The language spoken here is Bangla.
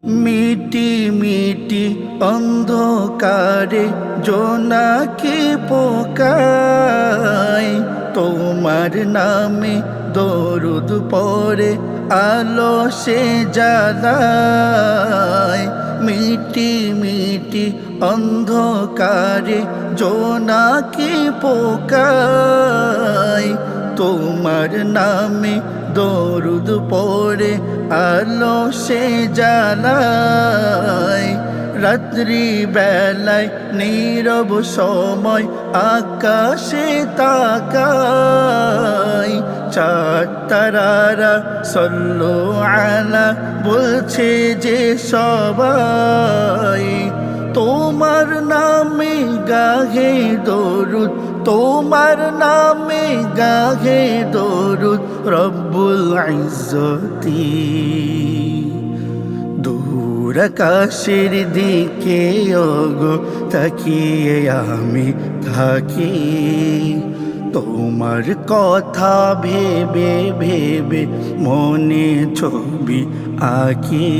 মিটি মিটি অন্ধকারে জোনাকি পোকায় তোমার নামে দরুদ পড়ে আলো সে জ্বালায়। মিটি মিটি অন্ধকারে জোনাকি পোকায় তোমার নামে দরুদ পড়ে আলো সে জ্বালায়। রাত্রি বেলায় নীরব সময় আকাশে তাকায়, চাঁদ তারারা সল্লু আলা বলছে যে সবাই। তোমার নামে গাহে দরুদ, তোমার নামে গাহে দরুদ রব্বুল ইজ্জতি। দূর আকাশের দিকে ওগো তাকিয়ে আমি থাকি, তোমার কথা ভেবে ভেবে মনে ছবি আঁকি।